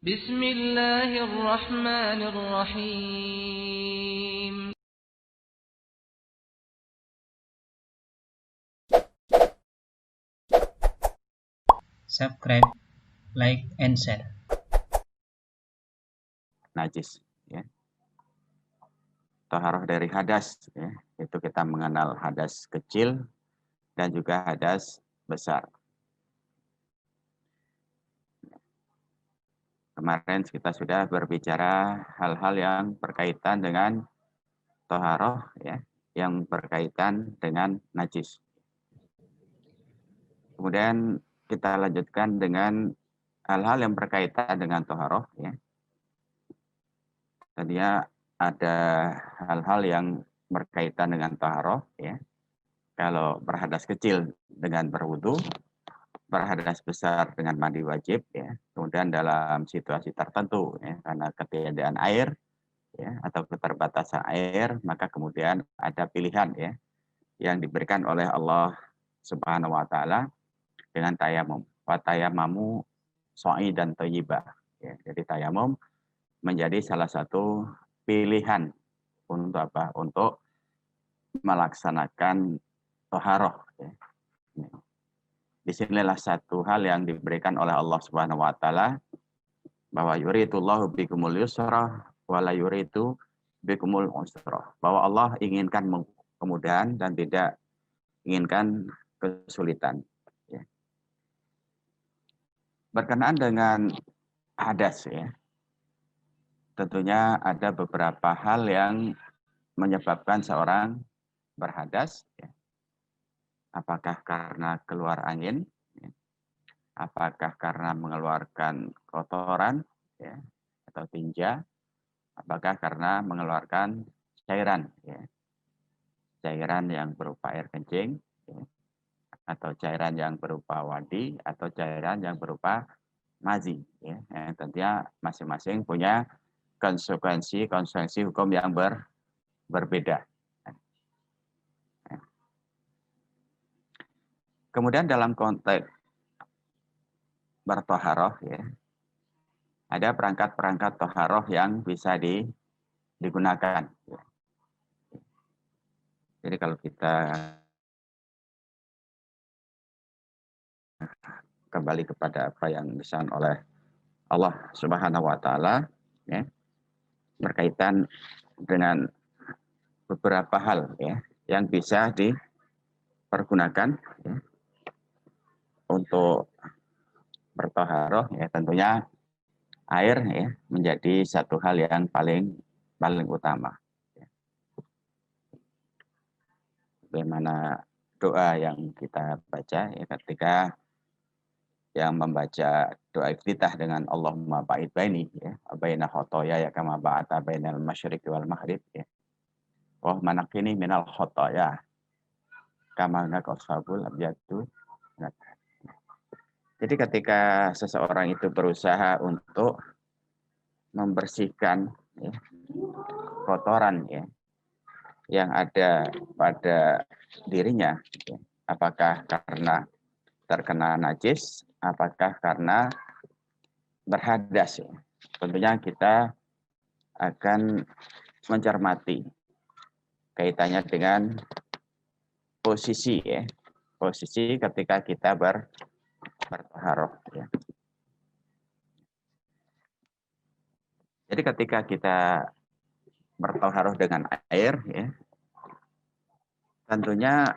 Bismillahirrahmanirrahim. Subscribe, like, and share. Najis, ya. Taharah dari hadas, ya. Itu kita mengenal hadas kecil dan juga hadas besar. Kemarin kita sudah berbicara hal-hal yang berkaitan dengan taharah, ya, yang berkaitan dengan najis. Kemudian kita lanjutkan dengan hal-hal yang berkaitan dengan taharah, ya. Tadinya ada hal-hal yang berkaitan dengan taharah, ya. Kalau berhadas kecil dengan berwudu, berhadas besar dengan mandi wajib, ya. Kemudian dalam situasi tertentu, ya, karena ketiadaan air, ya, atau keterbatasan air, maka kemudian ada pilihan, ya, yang diberikan oleh Allah Subhanahu wa taala dengan tayamum. Wa tayamamu sha'idan thayyibah, ya. Jadi tayamum menjadi salah satu pilihan untuk apa? Untuk melaksanakan taharah, ya. Disinilah satu hal yang diberikan oleh Allah Subhanahu wa taala, bahwa yuridullahu bikumul yusra wa la yuridu bikumul usra. Bahwa Allah inginkan kemudahan dan tidak inginkan kesulitan, ya. Berkenaan dengan hadas, ya. Tentunya ada beberapa hal yang menyebabkan seorang berhadas, ya. Apakah karena keluar angin, ya. Apakah karena mengeluarkan kotoran, ya, atau tinja, apakah karena mengeluarkan cairan, ya. Cairan yang berupa air kencing, ya, atau cairan yang berupa wadi, atau cairan yang berupa mazi, ya. Yang tentunya masing-masing punya konsekuensi hukum yang berbeda. Kemudian dalam konteks bertoharoh, ya, ada perangkat-perangkat toharoh yang bisa digunakan, ya. Jadi kalau kita kembali kepada apa yang disampaikan oleh Allah Subhanahu wa taala, ya, berkaitan dengan beberapa hal, ya, yang bisa dipergunakan, ya, untuk bertoharoh, ya. Tentunya air, ya, menjadi satu hal yang paling utama, ya. Bagaimana doa yang kita baca, ya, ketika yang membaca doa iftitah dengan Allahumma ba'id baini, ya, baina khotoya ya kama ba'ata bainal masyriqi wal maghrib, ya. Oh manakini minal khotoya kama nakosabul abyadu. Jadi ketika seseorang itu berusaha untuk membersihkan, ya, kotoran, ya, yang ada pada dirinya, ya, apakah karena terkena najis, apakah karena berhadas, ya. Tentunya kita akan mencermati kaitannya dengan posisi, ya, posisi ketika kita bertaharah, ya. Jadi ketika kita bertaharah dengan air, ya, tentunya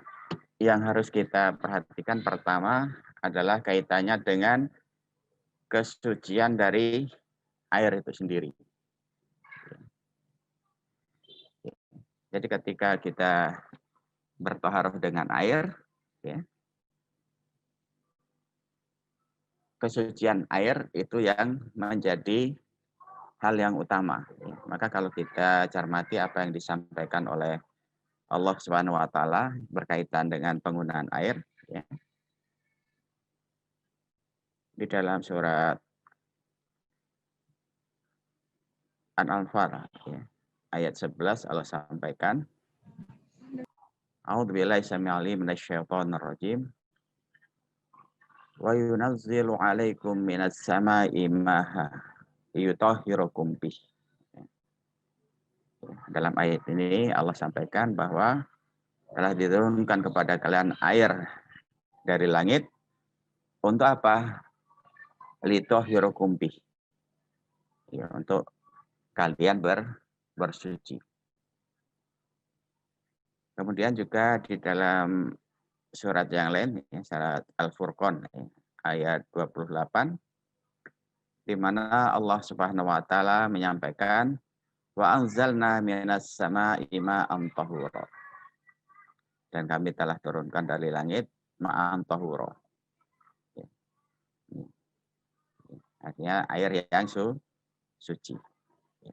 yang harus kita perhatikan pertama adalah kaitannya dengan kesucian dari air itu sendiri. Jadi ketika kita bertaharah dengan air, ya, kesucian air itu yang menjadi hal yang utama, ya. Maka kalau kita cermati apa yang disampaikan oleh Allah Subhanahu wa taala berkaitan dengan penggunaan air, ya, di dalam surat An-Anfal, ya, ayat 11 Allah sampaikan, A'udzubillahi samil alim minasyaitonir rajim. Wa yunazzilu 'alaikum minas sama'i ma'a liyutahhirukum bih. Dalam ayat ini Allah sampaikan bahwa telah diturunkan kepada kalian air dari langit untuk apa? Liyutahhirukum bih. Ya, untuk kalian bersuci. Kemudian juga di dalam surat yang lain, ya, surat Al-Furqan, ya, ayat 28, di mana Allah Subhanahu wa taala menyampaikan wa anzalna minas sama'i ma'an tahura. Dan kami telah turunkan dari langit ma'an tahura. Ya. Artinya air yang suci. Ya.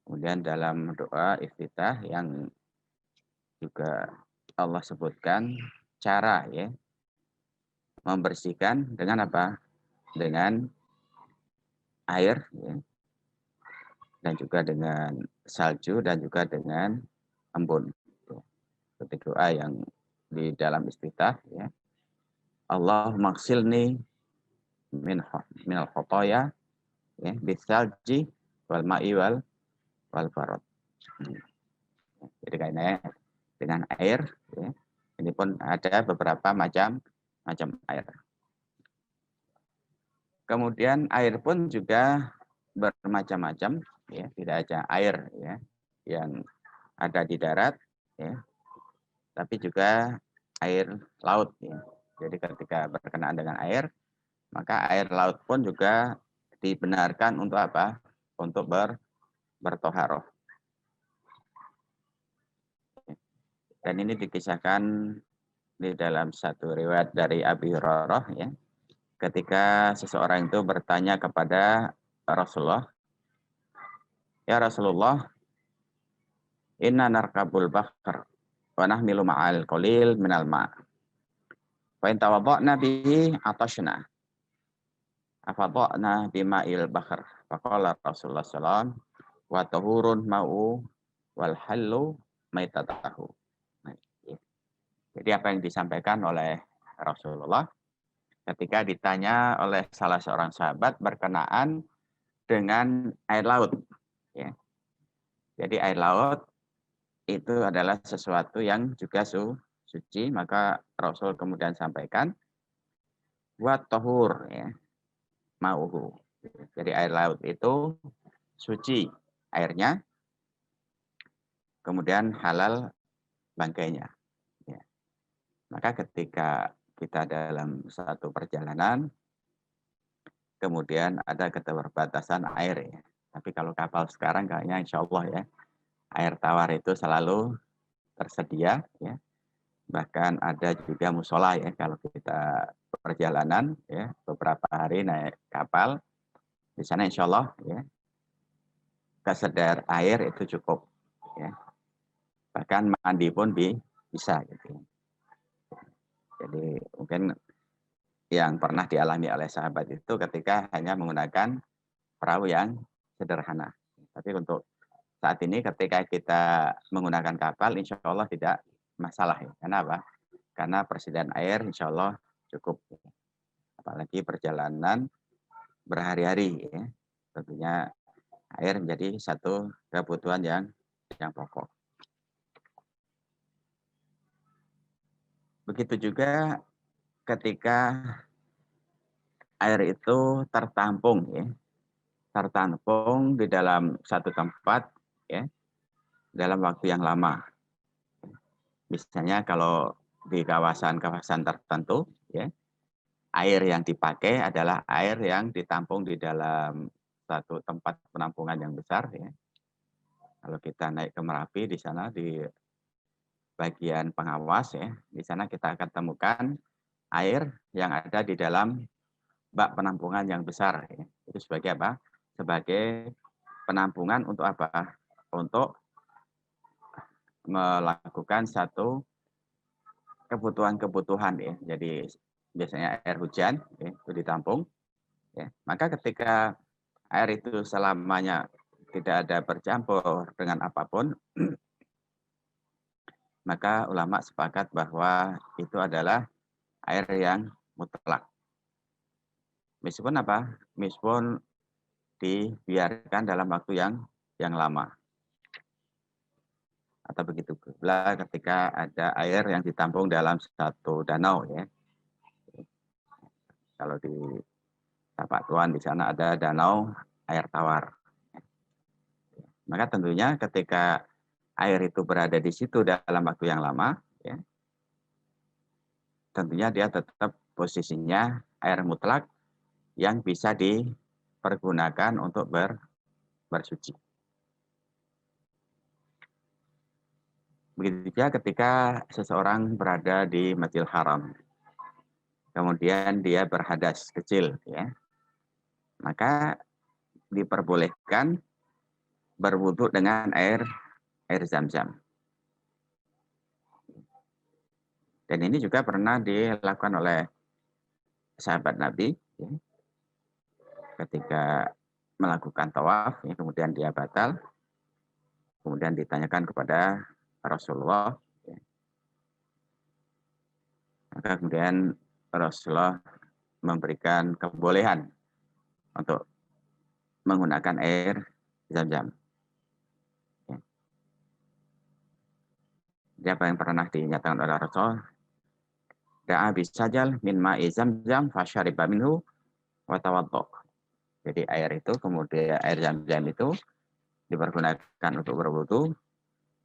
Kemudian dalam doa iftitah yang juga Allah sebutkan cara, ya, membersihkan dengan apa? Dengan air, ya, dan juga dengan salju dan juga dengan embun. Seperti doa yang di dalam iftitah, ya. Allah maksilni minal khotoya, ya, bisalji wal ma'i wal barad. Jadi kayaknya dengan air, ya. Ini pun ada beberapa macam air. Kemudian air pun juga bermacam-macam, ya, tidak aja air, ya, yang ada di darat, ya, tapi juga air laut, ya. Jadi ketika berkenaan dengan air, maka air laut pun juga dibenarkan untuk apa? Untuk bertoharoh. Dan ini dikisahkan di dalam satu riwayat dari Abi Hurairah, ya, ketika seseorang itu bertanya kepada Rasulullah, ya Rasulullah, inna narkabul bahr wa nahmilu ma'al qalil minal ma'. Fa in tawadda'na bihi atashna. Afadha'na bima'il bahr. Faqala Rasulullah sallallahu wa tahurun ma'u wal hallu maitatahu. Jadi apa yang disampaikan oleh Rasulullah ketika ditanya oleh salah seorang sahabat berkenaan dengan air laut, ya. Jadi air laut itu adalah sesuatu yang juga suci, maka Rasul kemudian sampaikan wa tahur, ya, mauhu. Jadi air laut itu suci airnya, kemudian halal bangkainya. Ya. Maka ketika kita dalam satu perjalanan, kemudian ada keterbatasan air, ya. Tapi kalau kapal sekarang kayaknya insya Allah, ya, air tawar itu selalu tersedia, ya. Bahkan ada juga musola, ya, kalau kita perjalanan, ya, beberapa hari naik kapal, di sana insya Allah, ya, kesedar air itu cukup, ya. Bahkan mandi pun bisa, gitu. Jadi mungkin yang pernah dialami oleh sahabat itu ketika hanya menggunakan perahu yang sederhana. Tapi untuk saat ini ketika kita menggunakan kapal, insya Allah tidak masalah, ya. Karena apa? Karena persediaan air insya Allah cukup. Apalagi perjalanan berhari-hari, ya. Tentunya air menjadi satu kebutuhan yang pokok. Begitu juga ketika air itu tertampung, ya, tertampung di dalam satu tempat, ya, dalam waktu yang lama. Misalnya kalau di kawasan-kawasan tertentu, ya, air yang dipakai adalah air yang ditampung di dalam satu tempat penampungan yang besar, ya. Kalau kita naik ke Merapi, di sana di bagian pengawas, ya, di sana kita akan temukan air yang ada di dalam bak penampungan yang besar, ya. Itu sebagai apa? Sebagai penampungan untuk apa? Untuk melakukan satu kebutuhan-kebutuhan, ya. Jadi biasanya air hujan, ya, itu ditampung, ya. Maka ketika air itu selamanya tidak ada bercampur dengan apapun, maka ulama sepakat bahwa itu adalah air yang mutlak. Meskipun apa? Meskipun dibiarkan dalam waktu yang lama. Atau begitu pula ketika ada air yang ditampung dalam satu danau ya. Kalau di Tapak Tuan di sana ada danau air tawar. Maka tentunya ketika air itu berada di situ dalam waktu yang lama, ya, tentunya dia tetap posisinya air mutlak yang bisa dipergunakan untuk bersuci. Begitu juga ketika seseorang berada di Masjidil Haram, kemudian dia berhadas kecil, ya, maka diperbolehkan berwudu dengan air Zam-Zam. Dan ini juga pernah dilakukan oleh sahabat Nabi, ya, ketika melakukan tawaf, ya, kemudian dia batal, kemudian ditanyakan kepada Rasulullah, ya, maka kemudian Rasulullah memberikan kebolehan untuk menggunakan air Zam-Zam. Ya. Jadi apa yang pernah dinyatakan oleh Rasul, da'a bisajal min ma'i Zam-Zam fasyariba minhu wa tawaddo. Jadi air itu, kemudian air Zam-Zam itu dipergunakan untuk berwudu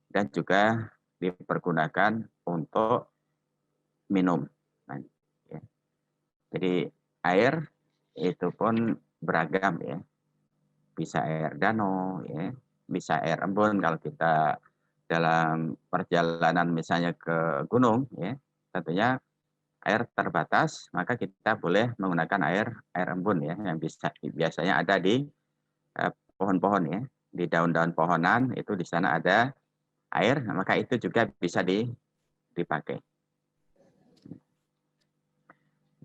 dan juga dipergunakan untuk minum. Nah, ya. Jadi air itu pun beragam ya. Bisa air danau, ya, bisa air embun kalau kita dalam perjalanan misalnya ke gunung, ya, tentunya air terbatas, maka kita boleh menggunakan air embun ya, yang biasanya ada di pohon-pohon ya, di daun-daun pohonan itu di sana ada air, maka itu juga bisa dipakai.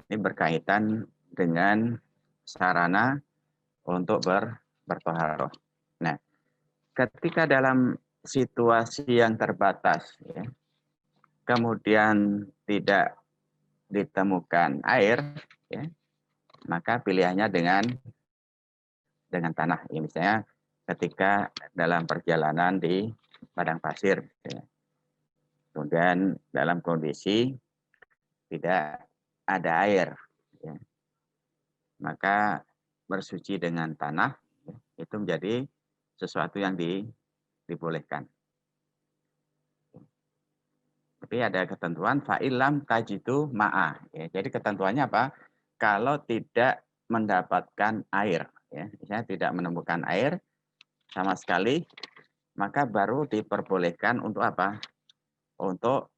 Ini berkaitan dengan sarana untuk bertoharoh. Nah, ketika dalam situasi yang terbatas, ya, kemudian tidak ditemukan air, ya, maka pilihannya dengan tanah. Ya, misalnya ketika dalam perjalanan di padang pasir, ya, kemudian dalam kondisi tidak ada air, ya, maka bersuci dengan tanah, ya, itu menjadi sesuatu yang dibolehkan. Tapi ada ketentuan fa'ilam tajidu ma'a. Ya, jadi ketentuannya apa? Kalau tidak mendapatkan air, ya, misalnya tidak menemukan air sama sekali, maka baru diperbolehkan untuk apa? Untuk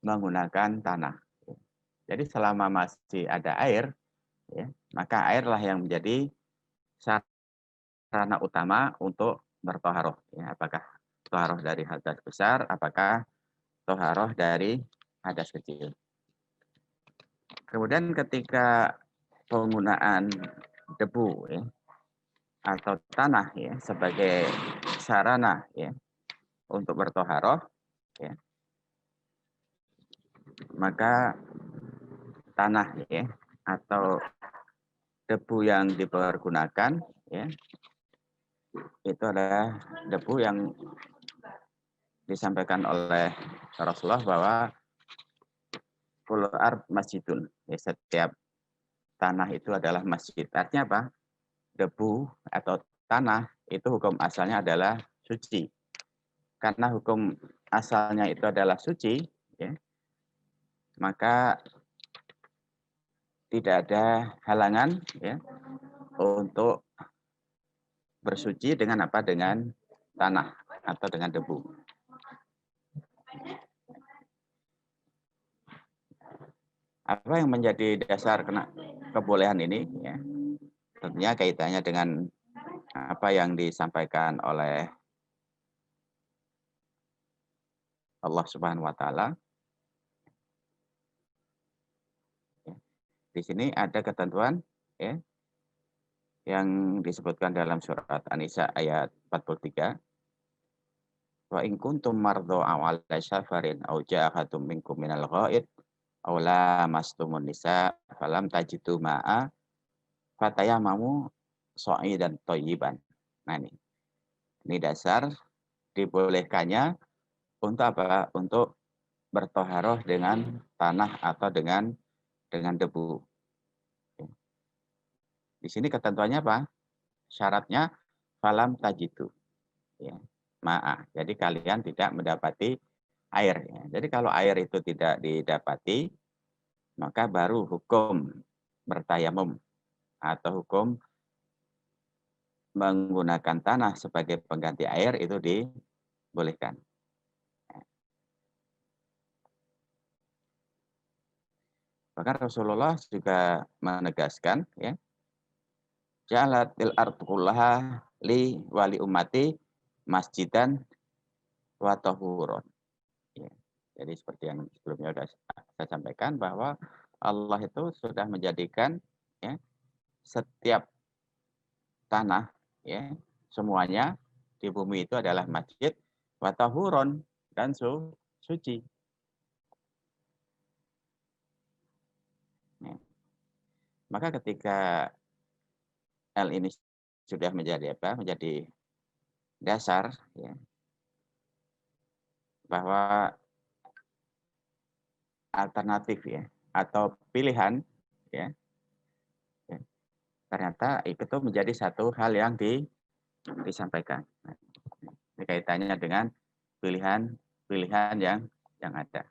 menggunakan tanah. Jadi selama masih ada air, ya, maka airlah yang menjadi sarana utama untuk bertoharoh. Ya, apakah toharoh dari hadas besar, apakah toharoh dari hadas kecil. Kemudian ketika penggunaan debu ya, atau tanah ya sebagai sarana ya untuk bertoharoh, ya, maka tanah ya atau debu yang dipergunakan ya itu adalah debu yang disampaikan oleh Rasulullah bahwa kullu ard masjidun, ya, setiap tanah itu adalah masjid. Artinya apa? Debu atau tanah itu hukum asalnya adalah suci. Karena hukum asalnya itu adalah suci, ya, maka tidak ada halangan ya untuk bersuci dengan apa? Dengan tanah atau dengan debu. Apa yang menjadi dasar kebolehan ini? Ya, tentunya kaitannya dengan apa yang disampaikan oleh Allah Subhanahu wa Ta'ala. Di sini ada ketentuan ya, yang disebutkan dalam surat An-Nisa ayat 43. Wa in kuntum mardha aw 'ala safarin aw jaa ahadum minkum minal ghaid aw lamastumun nisa falam tajidu ma'a fatayamamu sha'idan thayyiban. Nah ini dasar dibolehkannya untuk apa? Untuk bertoharoh dengan tanah atau dengan debu. Di sini ketentuannya apa? Syaratnya falam tajitu. Ya, ma'a. Jadi kalian tidak mendapati air. Ya. Jadi kalau air itu tidak didapati, maka baru hukum bertayamum atau hukum menggunakan tanah sebagai pengganti air itu dibolehkan. Bahkan Rasulullah juga menegaskan, ya, ja'alatil ardu kullaha li wali ummati masjidan wa tahuron. Ya. Jadi seperti yang sebelumnya sudah saya sampaikan bahwa Allah itu sudah menjadikan, ya, setiap tanah, ya, semuanya di bumi itu adalah masjid wa tahuron dan suci. Ya. Maka ketika L ini sudah menjadi apa? Menjadi dasar, ya, bahwa alternatif, ya, atau pilihan, ya, ya, ternyata itu menjadi satu hal yang disampaikan. Nah, ini kaitannya dengan pilihan yang ada.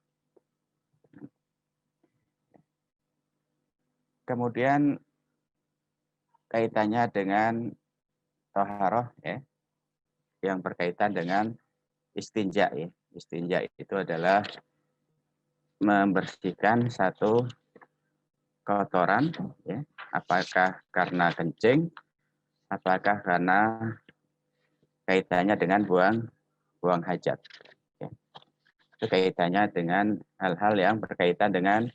Kemudian kaitannya dengan toharoh, ya, yang berkaitan dengan istinja, ya. Istinja itu adalah membersihkan satu kotoran, ya, apakah karena kencing, apakah karena kaitannya dengan buang hajat. Ya. Itu kaitannya dengan hal-hal yang berkaitan dengan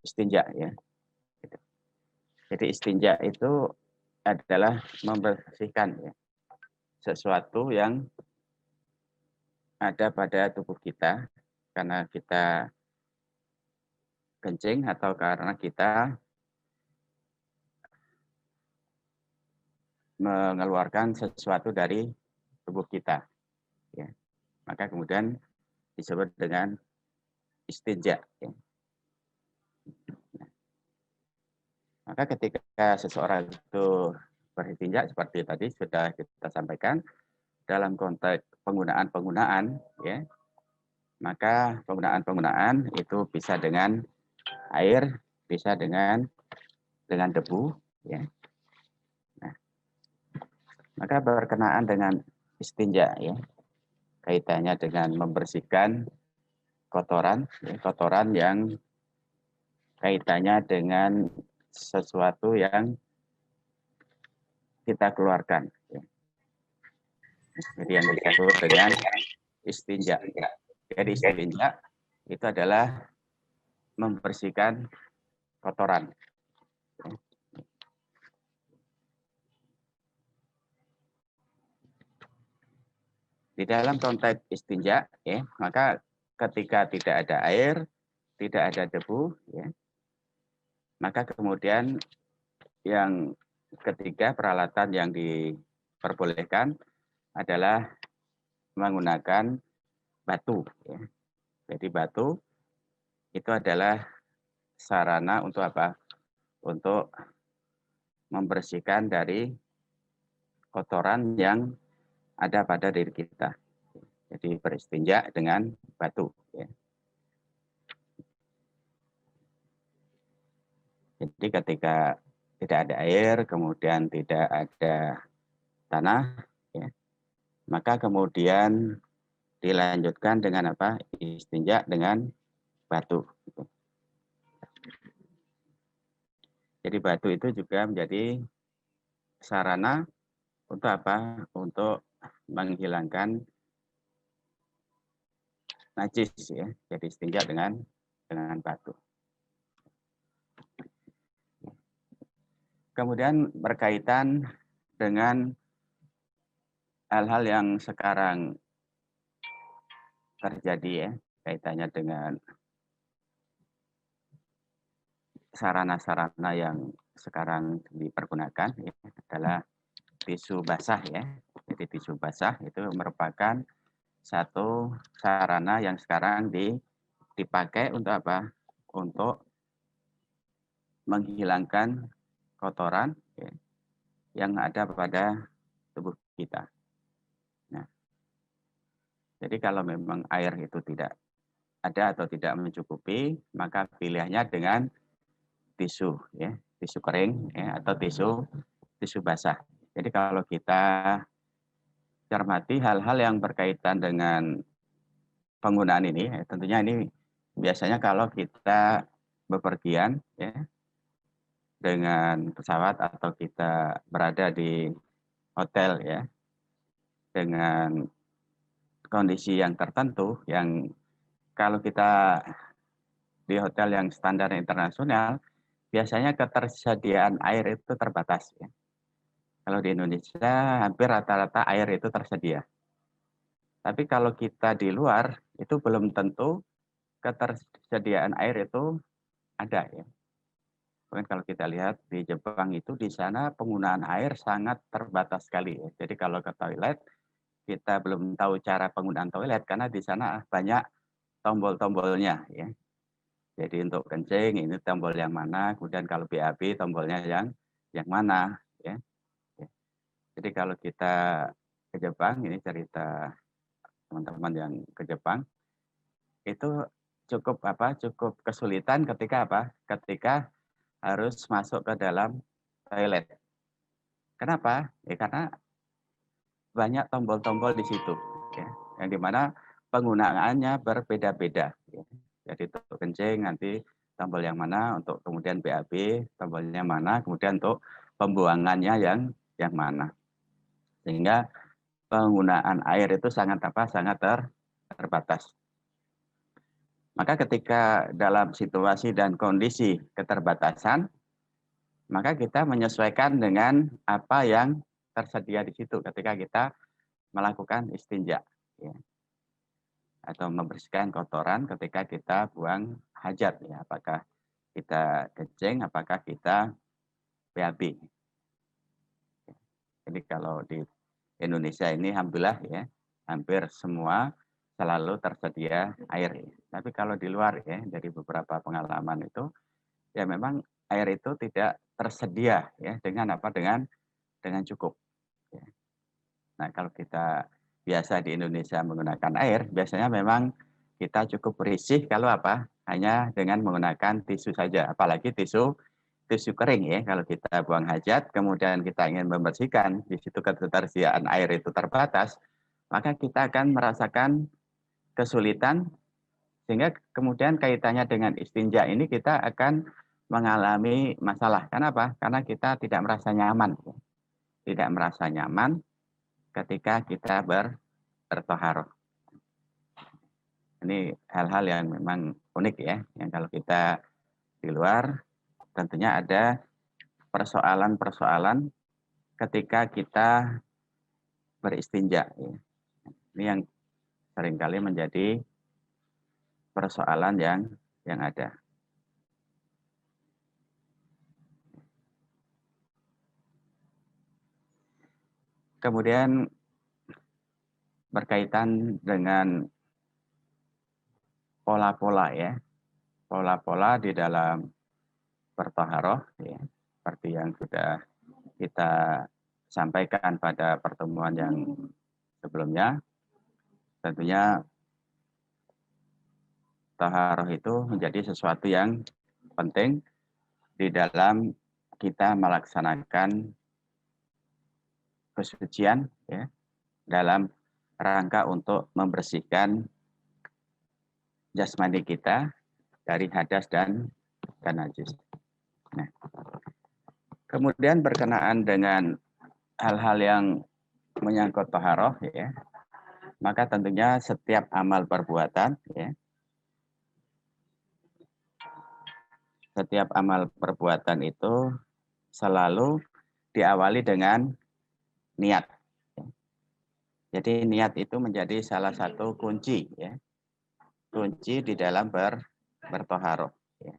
istinja, ya. Jadi istinja itu adalah membersihkan, ya, sesuatu yang ada pada tubuh kita karena kita kencing atau karena kita mengeluarkan sesuatu dari tubuh kita, ya. Maka kemudian disebut dengan istinja, ya. Maka ketika seseorang itu beristinja seperti tadi sudah kita sampaikan dalam konteks penggunaan, ya, maka penggunaan itu bisa dengan air, bisa dengan debu, ya. Nah, maka berkenaan dengan istinja, ya, kaitannya dengan membersihkan kotoran, ya, kotoran yang kaitannya dengan sesuatu yang kita keluarkan, ya. Jadi yang disebut dengan istinja. Jadi istinja itu adalah membersihkan kotoran. Di dalam konteks istinja, ya, maka ketika tidak ada air, tidak ada debu, ya, maka kemudian yang ketiga peralatan yang diperbolehkan adalah menggunakan batu, ya. Jadi batu itu adalah sarana untuk apa? Untuk membersihkan dari kotoran yang ada pada diri kita. Jadi beristinja dengan batu, ya. Jadi ketika tidak ada air, kemudian tidak ada tanah, ya, maka kemudian dilanjutkan dengan apa? Istinja dengan batu. Jadi batu itu juga menjadi sarana untuk apa? Untuk menghilangkan najis, ya. Jadi istinja dengan batu. Kemudian berkaitan dengan hal-hal yang sekarang terjadi, ya, kaitannya dengan sarana-sarana yang sekarang dipergunakan ya, adalah tisu basah ya. Jadi tisu basah itu merupakan satu sarana yang sekarang dipakai untuk apa? Untuk menghilangkan kotoran ya, yang ada pada tubuh kita. Nah, jadi kalau memang air itu tidak ada atau tidak mencukupi, maka pilihannya dengan tisu ya, tisu kering ya, atau tisu basah. Jadi kalau kita cermati hal-hal yang berkaitan dengan penggunaan ini, ya, tentunya ini biasanya kalau kita bepergian ya dengan pesawat atau kita berada di hotel ya dengan kondisi yang tertentu yang kalau kita di hotel yang standar internasional biasanya ketersediaan air itu terbatas ya. Kalau di Indonesia hampir rata-rata air itu tersedia. Tapi kalau kita di luar itu belum tentu ketersediaan air itu ada ya. Mungkin kalau kita lihat di Jepang itu di sana penggunaan air sangat terbatas sekali ya. Jadi kalau ke toilet kita belum tahu cara penggunaan toilet karena di sana banyak tombol-tombolnya ya. Jadi untuk kencing ini tombol yang mana, kemudian kalau BAB tombolnya yang mana ya. Jadi kalau kita ke Jepang, ini cerita teman-teman yang ke Jepang, itu cukup kesulitan ketika apa? Ketika harus masuk ke dalam toilet. Kenapa? Ya karena banyak tombol-tombol di situ, ya. Yang dimana penggunaannya berbeda-beda. Ya. Jadi untuk kencing nanti tombol yang mana, untuk kemudian BAB tombolnya mana, kemudian untuk pembuangannya yang mana. Sehingga penggunaan air itu sangat terbatas. Maka ketika dalam situasi dan kondisi keterbatasan, maka kita menyesuaikan dengan apa yang tersedia di situ ketika kita melakukan istinja ya. Atau membersihkan kotoran ketika kita buang hajat ya. Apakah kita kencing, apakah kita BAB. Jadi kalau di Indonesia ini alhamdulillah ya, hampir semua selalu tersedia air. Tapi kalau di luar ya, dari beberapa pengalaman itu, ya memang air itu tidak tersedia ya dengan apa dengan cukup. Ya. Nah kalau kita biasa di Indonesia menggunakan air, biasanya memang kita cukup berisih kalau apa hanya dengan menggunakan tisu saja, apalagi tisu kering ya. Kalau kita buang hajat, kemudian kita ingin membersihkan, di situ ketersediaan air itu terbatas, maka kita akan merasakan kesulitan sehingga kemudian kaitannya dengan istinja ini kita akan mengalami masalah. Kenapa? Karena kita tidak merasa nyaman. Tidak merasa nyaman ketika kita bertoharoh. Ini hal-hal yang memang unik ya, yang kalau kita di luar tentunya ada persoalan-persoalan ketika kita beristinja. Ya. Ini yang seringkali menjadi persoalan yang ada. Kemudian berkaitan dengan pola-pola ya, pola-pola di dalam bertoharoh ya, seperti yang sudah kita sampaikan pada pertemuan yang sebelumnya. Tentunya toharoh itu menjadi sesuatu yang penting di dalam kita melaksanakan kesucian ya, dalam rangka untuk membersihkan jasmani kita dari hadas dan najis. Nah, kemudian berkenaan dengan hal-hal yang menyangkut toharoh ya, maka tentunya setiap amal perbuatan ya, setiap amal perbuatan itu selalu diawali dengan niat. Jadi niat itu menjadi salah satu kunci ya, kunci di dalam bertoharoh. Ya.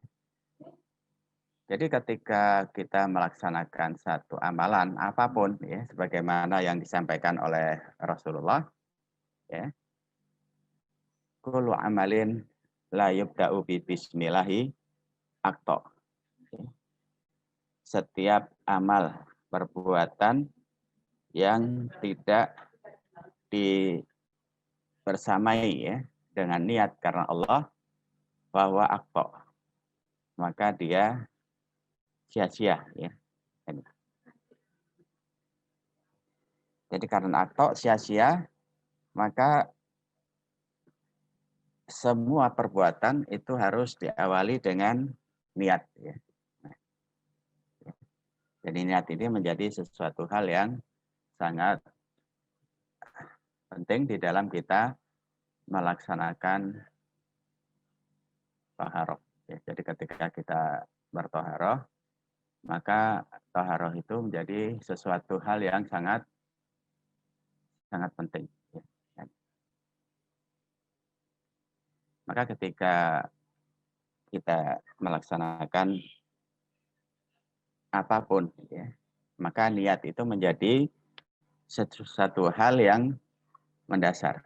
Jadi ketika kita melaksanakan satu amalan apapun ya, sebagaimana yang disampaikan oleh Rasulullah ya, kullu amalin la yubda'u bi bismillahi akto. Ya. Setiap amal perbuatan yang tidak dibersamai ya dengan niat karena Allah bahwa akto, maka dia sia-sia ya. Jadi karena akto sia-sia, maka semua perbuatan itu harus diawali dengan niat ya. Jadi niat ini menjadi sesuatu hal yang sangat penting di dalam kita melaksanakan taharah. Ya, jadi ketika kita bertaharah, maka taharah itu menjadi sesuatu hal yang sangat penting. Ya. Maka ketika kita melaksanakan apapun, ya, maka niat itu menjadi satu hal yang mendasar.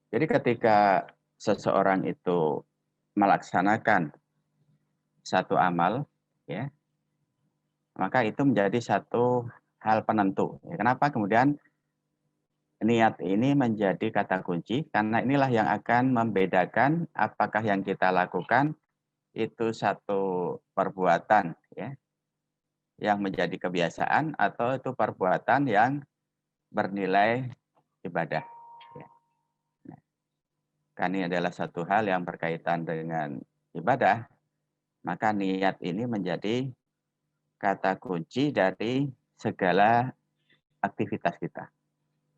Jadi ketika seseorang itu melaksanakan satu amal, ya, maka itu menjadi satu hal penentu. Ya, kenapa kemudian niat ini menjadi kata kunci? Karena inilah yang akan membedakan apakah yang kita lakukan itu satu perbuatan, ya, yang menjadi kebiasaan atau itu perbuatan yang bernilai ibadah. Ya. Nah, karena ini adalah satu hal yang berkaitan dengan ibadah, maka niat ini menjadi kata kunci dari segala aktivitas kita.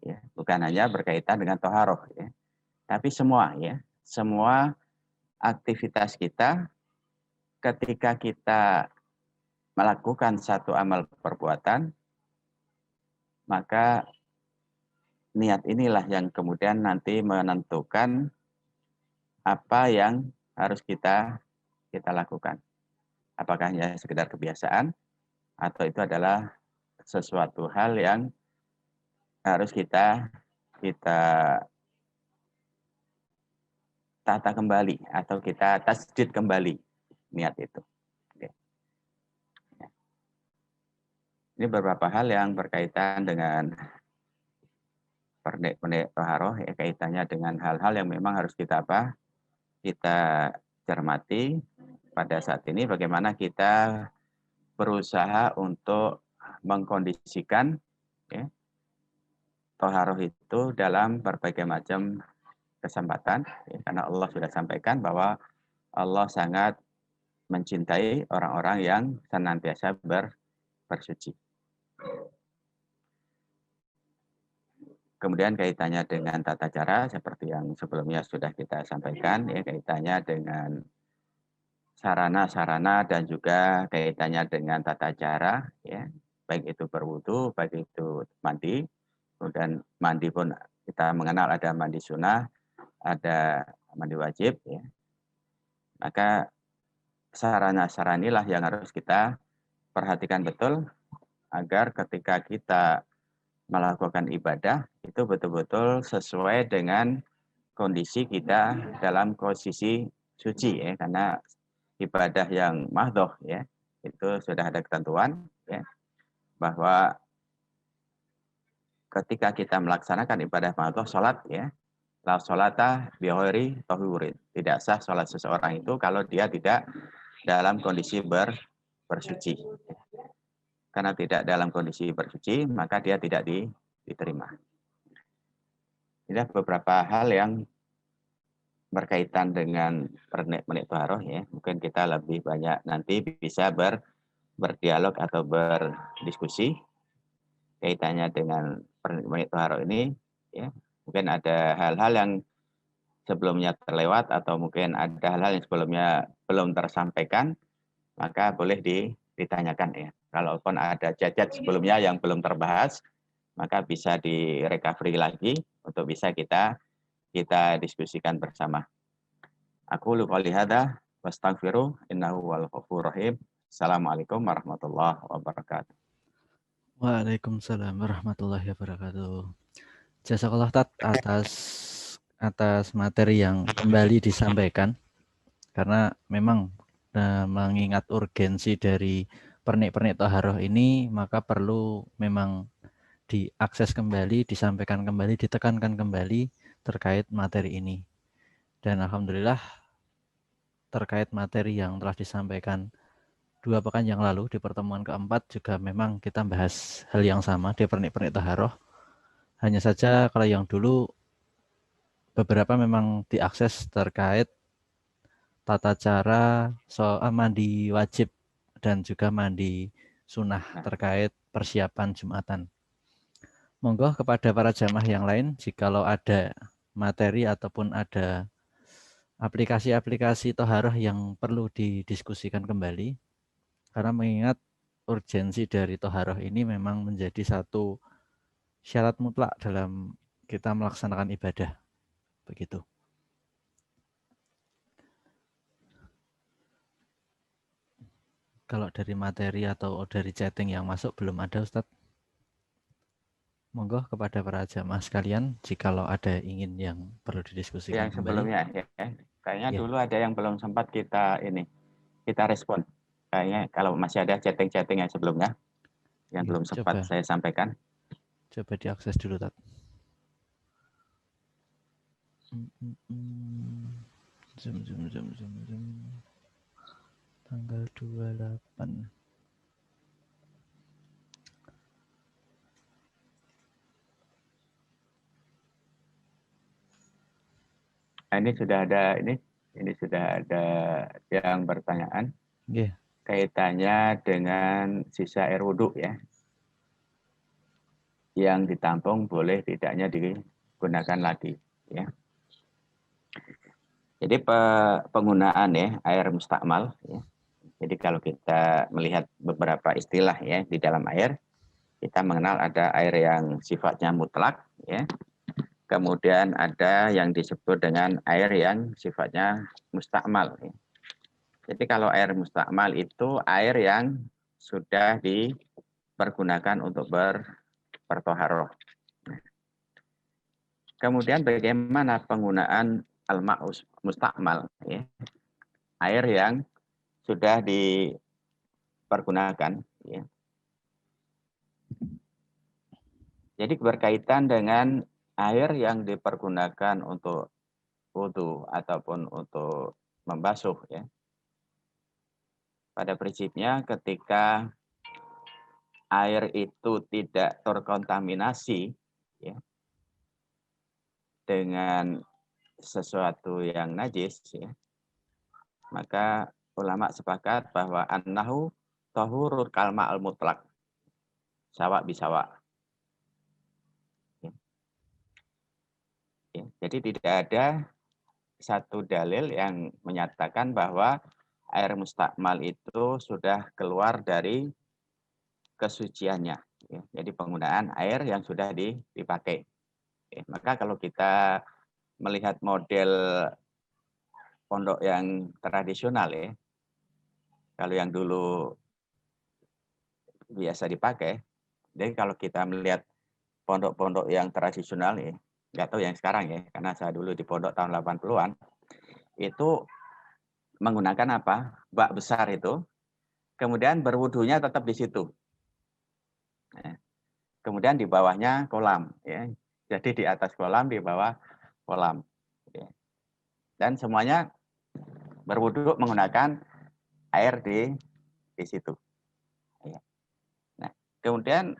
Ya, bukan hanya berkaitan dengan toharoh, ya, tapi semua, ya, semua aktivitas kita ketika kita melakukan satu amal perbuatan, maka niat inilah yang kemudian nanti menentukan apa yang harus kita lakukan. Apakah hanya sekedar kebiasaan atau itu adalah sesuatu hal yang harus kita tata kembali atau kita tasdid kembali niat itu. Oke. Ini beberapa hal yang berkaitan dengan pernik-pernik toharoh, ya, kaitannya dengan hal-hal yang memang harus kita cermati pada saat ini, bagaimana kita berusaha untuk mengkondisikan, ya, toharoh itu dalam berbagai macam kesempatan, ya, karena Allah sudah sampaikan bahwa Allah sangat mencintai orang-orang yang senantiasa bersuci. Kemudian kaitannya dengan tata cara seperti yang sebelumnya sudah kita sampaikan, ya, kaitannya dengan sarana-sarana dan juga kaitannya dengan tata cara, ya, baik itu berwudu, baik itu mandi. Kemudian mandi pun kita mengenal ada mandi sunnah, ada mandi wajib, ya. Maka sarana-sarana inilah yang harus kita perhatikan betul agar ketika kita melakukan ibadah itu betul-betul sesuai dengan kondisi kita dalam posisi suci, ya, karena ibadah yang mahdoh, ya, itu sudah ada ketentuan, ya, bahwa ketika kita melaksanakan ibadah mahdoh, sholat, ya, la sholata bi ghairi tahurin, tidak sah sholat seseorang itu kalau dia tidak dalam kondisi bersuci. Karena tidak dalam kondisi bersuci, maka dia tidak diterima. Ini beberapa hal yang berkaitan dengan pernik-pernik toharoh, ya. Mungkin kita lebih banyak nanti bisa berdialog atau berdiskusi kaitannya dengan pernik-pernik toharoh ini, ya. Mungkin ada hal-hal yang sebelumnya terlewat atau mungkin ada hal-hal yang sebelumnya belum tersampaikan, maka boleh ditanyakan, ya. Kalaupun ada cacat sebelumnya yang belum terbahas, maka bisa di recovery lagi untuk bisa kita diskusikan bersama. Aku qouli hadza wastaghfiru innahu wal ghafurur rahim. Assalamualaikum warahmatullahi wabarakatuh. Waalaikumsalam warahmatullahi wabarakatuh. Jazakallah Tat atas materi yang kembali disampaikan, karena memang mengingat urgensi dari pernik-pernik taharah ini, maka perlu memang diakses kembali, disampaikan kembali, ditekankan kembali terkait materi ini. Dan alhamdulillah terkait materi yang telah disampaikan 2 pekan yang lalu di pertemuan keempat juga memang kita bahas hal yang sama di pernik-pernik taharah. Hanya saja kalau yang dulu beberapa memang diakses terkait tata cara soal mandi wajib dan juga mandi sunnah terkait persiapan Jumatan. Monggo kepada para jamaah yang lain, jikalau ada materi ataupun ada aplikasi-aplikasi taharah yang perlu didiskusikan kembali, karena mengingat urgensi dari taharah ini memang menjadi satu syarat mutlak dalam kita melaksanakan ibadah. Begitu. Kalau dari materi atau dari chatting yang masuk belum ada, Ustadz. Monggo kepada para jamaah sekalian, jikalau ada ingin yang perlu didiskusikan Yang kembali. sebelumnya ya, kayaknya Ya. dulu ada yang belum sempat kita respon. Kayaknya kalau masih ada chatting-chatting yang sebelumnya yang Ya, belum sempat saya sampaikan. Coba diakses dulu, Tat. Zoom. Tanggal 28. Nah, ini sudah ada yang bertanyaan kaitannya dengan sisa air wudhu ya, yang ditampung boleh tidaknya digunakan lagi ya. Jadi penggunaan ya air mustakmal ya. Jadi kalau kita melihat beberapa istilah ya di dalam air, kita mengenal ada air yang sifatnya mutlak ya. Kemudian ada yang disebut dengan air yang sifatnya mustakmal. Jadi kalau air mustakmal itu air yang sudah dipergunakan untuk bertoharoh. Kemudian bagaimana penggunaan al-ma'us mustakmal, ya? Air yang sudah dipergunakan. Ya. Jadi berkaitan dengan air yang dipergunakan untuk wudhu ataupun untuk membasuh ya. Pada prinsipnya ketika air itu tidak terkontaminasi ya, dengan sesuatu yang najis ya, maka ulama sepakat bahwa annahu tahurul kalma al mutlak sawa bisawa. Ya, jadi tidak ada satu dalil yang menyatakan bahwa air mustakmal itu sudah keluar dari kesuciannya. Ya, jadi penggunaan air yang sudah dipakai. Ya, maka kalau kita melihat model pondok yang tradisional ya, kalau yang dulu biasa dipakai, jadi kalau kita melihat pondok-pondok yang tradisional ya, nggak tahu yang sekarang ya, karena saya dulu di pondok tahun 80-an, itu menggunakan apa? Bak besar itu, kemudian berwudunya tetap di situ. Nah, kemudian di bawahnya kolam, ya. Jadi di atas kolam, di bawah kolam. Ya. Dan semuanya berwudu menggunakan air di situ. Ya. Nah, kemudian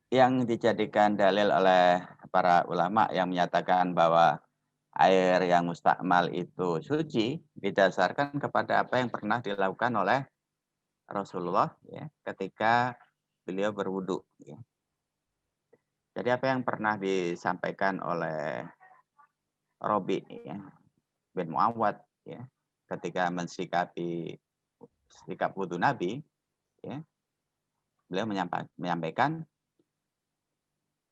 yang dijadikan dalil oleh para ulama yang menyatakan bahwa air yang mustakmal itu suci didasarkan kepada apa yang pernah dilakukan oleh Rasulullah ya, ketika beliau berwudu. Ya. Jadi apa yang pernah disampaikan oleh Robi ya, bin Muawad ya, ketika mensikapi sikap wudu Nabi, ya, beliau menyampaikan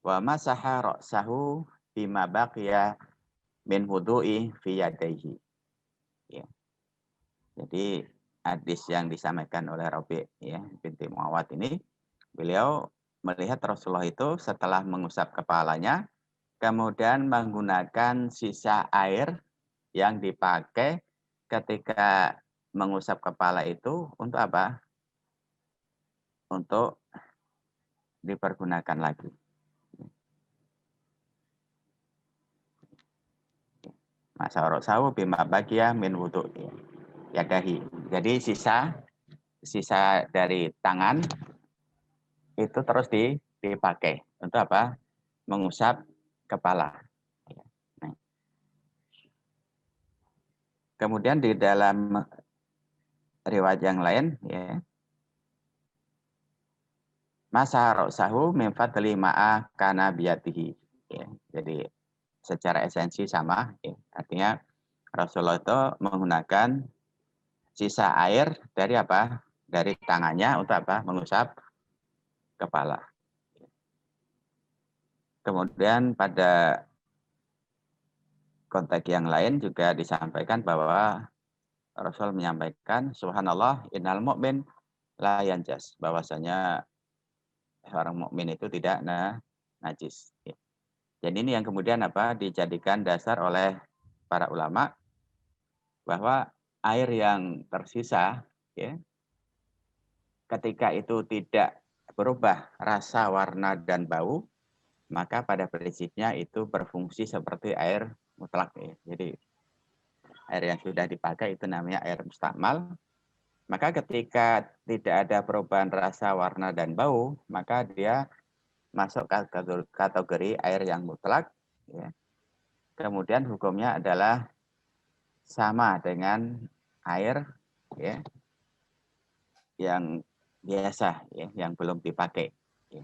wa masaha ra'sahu bima baqiya min wudu'i fi yadayhi. Jadi hadis yang disampaikan oleh Rabi ya binti Muawad ini, beliau melihat Rasulullah itu setelah mengusap kepalanya, kemudian menggunakan sisa air yang dipakai ketika mengusap kepala itu untuk apa? Untuk dipergunakan lagi. Masa rosahu bima bagia min wudu yadahi. Jadi sisa dari tangan itu terus dipakai untuk apa? Mengusap kepala. Nah, kemudian di dalam riwayat yang lain, ya, masa rosahu min fadli ma'a kana biyatihi. Ya, jadi secara esensi sama, ya. Artinya Rasulullah itu menggunakan sisa air dari apa? Dari tangannya untuk apa? Mengusap kepala. Kemudian pada konteks yang lain juga disampaikan bahwa Rasul menyampaikan subhanallah innal mu'min la yanjas, bahwasanya seorang mukmin itu tidak najis. Jadi ini yang kemudian apa dijadikan dasar oleh para ulama bahwa air yang tersisa ya ketika itu tidak berubah rasa, warna dan bau, maka pada prinsipnya itu berfungsi seperti air mutlak ya. Jadi air yang sudah dipakai itu namanya air mustakmal. Maka ketika tidak ada perubahan rasa, warna, dan bau, maka dia masuk kategori air yang mutlak. Ya. Kemudian hukumnya adalah sama dengan air ya, yang biasa, ya, yang belum dipakai. Ya.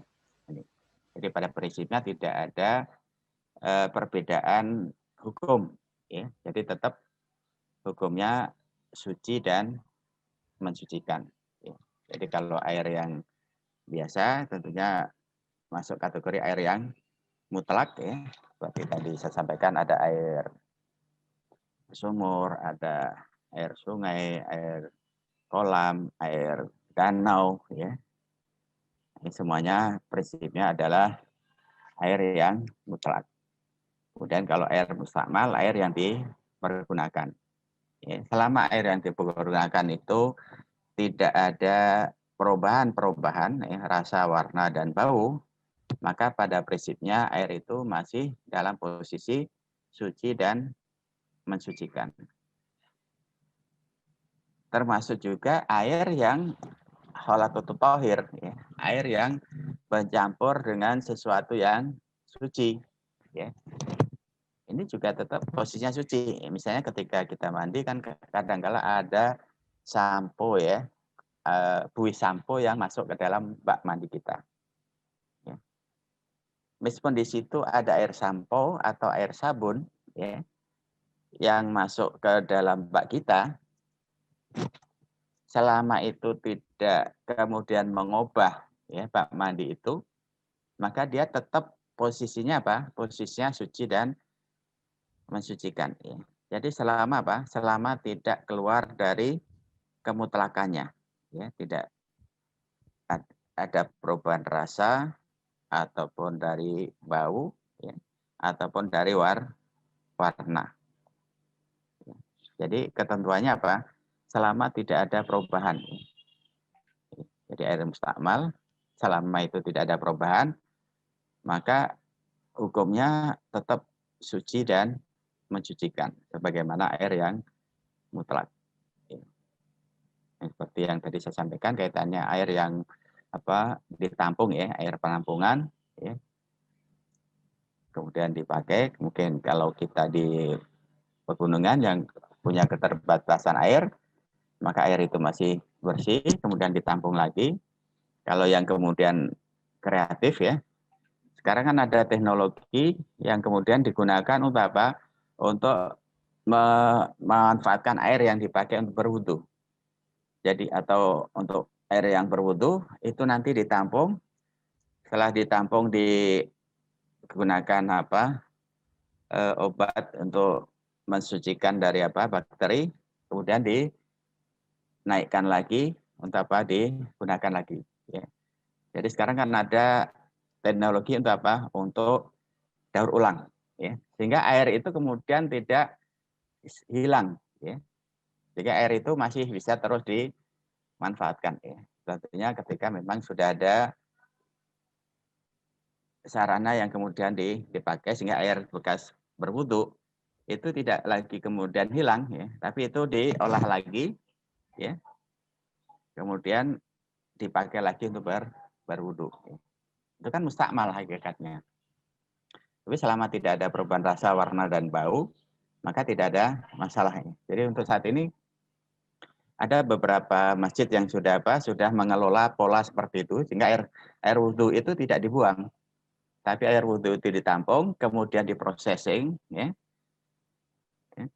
Jadi pada prinsipnya tidak ada perbedaan hukum. Ya. Jadi tetap hukumnya suci dan mensucikan. Ya. Jadi kalau air yang biasa tentunya masuk kategori air yang mutlak ya. Seperti tadi saya sampaikan ada air sumur, ada air sungai, air kolam, air danau ya. Ini semuanya prinsipnya adalah air yang mutlak. Kemudian kalau air mustakmal, air yang dipergunakan. Ya, selama air yang dipergunakan itu tidak ada perubahan ya, rasa, warna, dan bau, maka pada prinsipnya air itu masih dalam posisi suci dan mensucikan. Termasuk juga air yang kholatut tohir, ya, air yang bercampur dengan sesuatu yang suci. Ya. Ini juga tetap posisinya suci. Misalnya ketika kita mandi kan kadang-kala ada sampo ya, buih sampo yang masuk ke dalam bak mandi kita. Ya. Meskipun di situ ada air sampo atau air sabun ya, yang masuk ke dalam bak kita, selama itu tidak kemudian mengubah ya bak mandi itu, maka dia tetap posisinya apa? Posisinya suci dan mensucikan. Ya. Jadi selama apa? Selama tidak keluar dari kemutlakannya, ya, tidak ada perubahan rasa ataupun dari bau, ya, ataupun dari warna. Ya. Jadi ketentuannya apa? Selama tidak ada perubahan. Ya. Jadi air mustakmal, selama itu tidak ada perubahan, maka hukumnya tetap suci dan mensucikan, sebagaimana air yang mutlak. Ya. Seperti yang tadi saya sampaikan kaitannya air yang ditampung ya, air penampungan ya. Kemudian dipakai, mungkin kalau kita di pegunungan yang punya keterbatasan air, maka air itu masih bersih, kemudian ditampung lagi. Kalau yang kemudian kreatif ya, sekarang kan ada teknologi yang kemudian digunakan untuk apa? Untuk memanfaatkan air yang dipakai untuk berwudu. Jadi atau untuk air yang berwudu itu nanti ditampung, setelah ditampung digunakan obat untuk mensucikan dari bakteri, kemudian dinaikkan lagi untuk apa? Digunakan lagi. Ya. Jadi sekarang kan ada teknologi untuk apa? Untuk daur ulang. Ya. Sehingga air itu kemudian tidak hilang. Ya. Sehingga air itu masih bisa terus dimanfaatkan. Ya. Tentunya ketika memang sudah ada sarana yang kemudian dipakai sehingga air bekas berwudu itu tidak lagi kemudian hilang, ya, tapi itu diolah lagi, ya, kemudian dipakai lagi untuk berwudu. Ya. Itu kan mustakmal hakikatnya. Tapi selama tidak ada perubahan rasa, warna, dan bau, maka tidak ada masalahnya. Jadi untuk saat ini ada beberapa masjid yang sudah mengelola pola seperti itu, sehingga air wudhu itu tidak dibuang, tapi air wudhu itu ditampung, kemudian diprosesing, ya.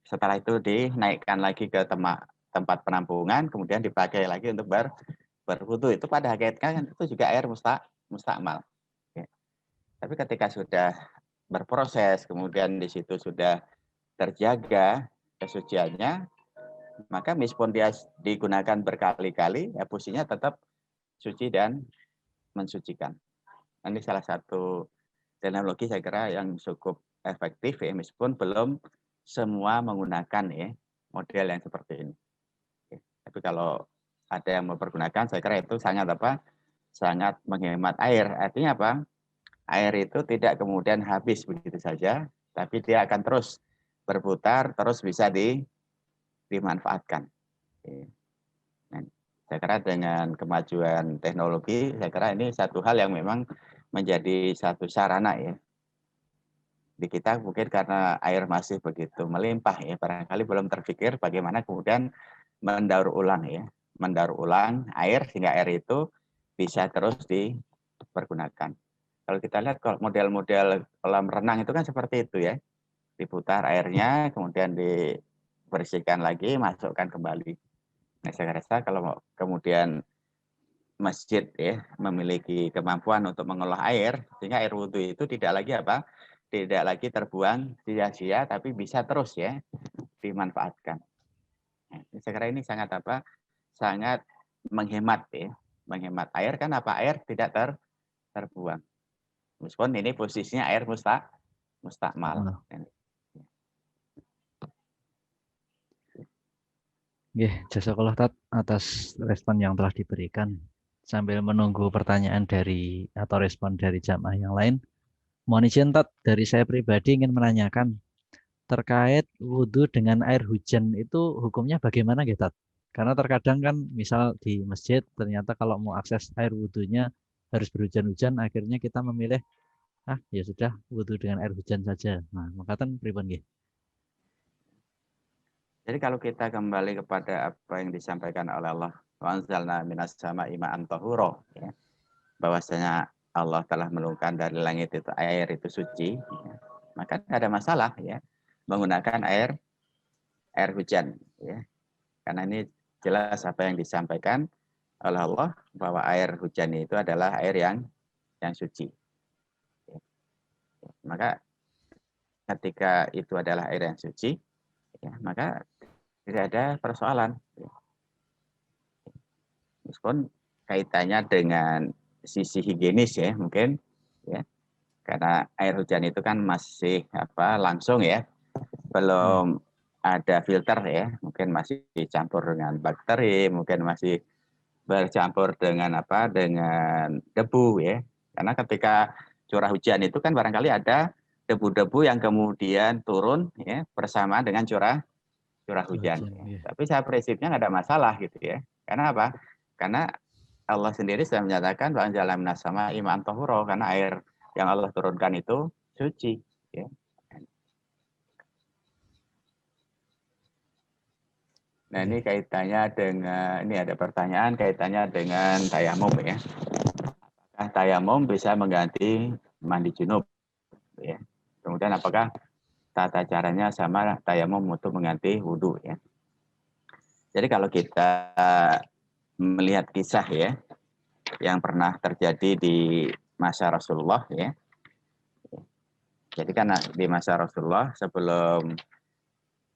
Setelah itu dinaikkan lagi ke tempat penampungan, kemudian dipakai lagi untuk berwudhu. Itu pada hakikatnya itu juga air mustakmal. Ya. Tapi ketika sudah berproses, kemudian di situ sudah terjaga kesuciannya, maka meskipun dia digunakan berkali-kali, ya fungsinya tetap suci dan mensucikan. Ini salah satu teknologi saya kira yang cukup efektif, ya, meskipun belum semua menggunakan, ya, model yang seperti ini. Ya. Tapi kalau ada yang mempergunakan, saya kira itu sangat menghemat air. Artinya apa? Air itu tidak kemudian habis begitu saja, tapi dia akan terus berputar, terus bisa dimanfaatkan. Ya. Nah, saya kira dengan kemajuan teknologi, saya kira ini satu hal yang memang menjadi satu sarana, ya. Di kita mungkin karena air masih begitu melimpah, ya, barangkali belum terpikir bagaimana kemudian mendaur ulang, ya, mendaur ulang air sehingga air itu bisa terus dipergunakan. Kalau kita lihat model-model kolam renang itu kan seperti itu, ya, diputar airnya kemudian dibersihkan lagi, masukkan kembali. Nah, saya rasa kalau kemudian masjid, ya, memiliki kemampuan untuk mengolah air sehingga air wudhu itu tidak lagi terbuang sia-sia, tapi bisa terus, ya, dimanfaatkan. Nah, saya kira ini sangat menghemat, ya, menghemat air. Kan air tidak terbuang, meskipun ini posisinya air mustakmal. Jazakallah Tat atas respon yang telah diberikan. Sambil menunggu pertanyaan atau respon dari jamaah yang lain, mohon izin Tat, dari saya pribadi ingin menanyakan terkait wudhu dengan air hujan itu hukumnya bagaimana gitu? Karena terkadang kan misal di masjid ternyata kalau mau akses air wudhunya harus berhujan-hujan, akhirnya kita memilih ya sudah wudhu dengan air hujan saja. Nah, maka kan pripun nggih? Jadi kalau kita kembali kepada apa yang disampaikan oleh Allah, wa anzalna minas sama'i ma'an tahura, ya, bahwasanya Allah telah menurunkan dari langit itu air itu suci, ya, maka tidak ada masalah, ya, menggunakan air hujan, ya. Karena ini jelas apa yang disampaikan oleh Allah bahwa air hujan itu adalah air yang suci. Ya. Maka ketika itu adalah air yang suci, ya, maka tidak ada persoalan. Ya. Meskipun kaitannya dengan sisi higienis, ya, mungkin, ya, karena air hujan itu kan masih langsung, ya, belum ada filter, ya, mungkin masih dicampur dengan bakteri, mungkin masih bercampur dengan dengan debu, ya, karena ketika curah hujan itu kan barangkali ada debu-debu yang kemudian turun, ya, bersamaan dengan curah hujan. Ya. Tapi saya prinsipnya nggak ada masalah gitu, ya, karena apa? Karena Allah sendiri sudah menyatakan bahwa jalan minas sama'i ma'an tahura, karena air yang Allah turunkan itu suci, ya. Nah, ini kaitannya dengan, ini ada pertanyaan kaitannya dengan tayamum, ya. Apakah tayamum bisa mengganti mandi junub, ya? Kemudian apakah tata caranya sama tayamum untuk mengganti wudhu, ya? Jadi kalau kita melihat kisah, ya, yang pernah terjadi di masa Rasulullah, ya. Jadi kan di masa Rasulullah, sebelum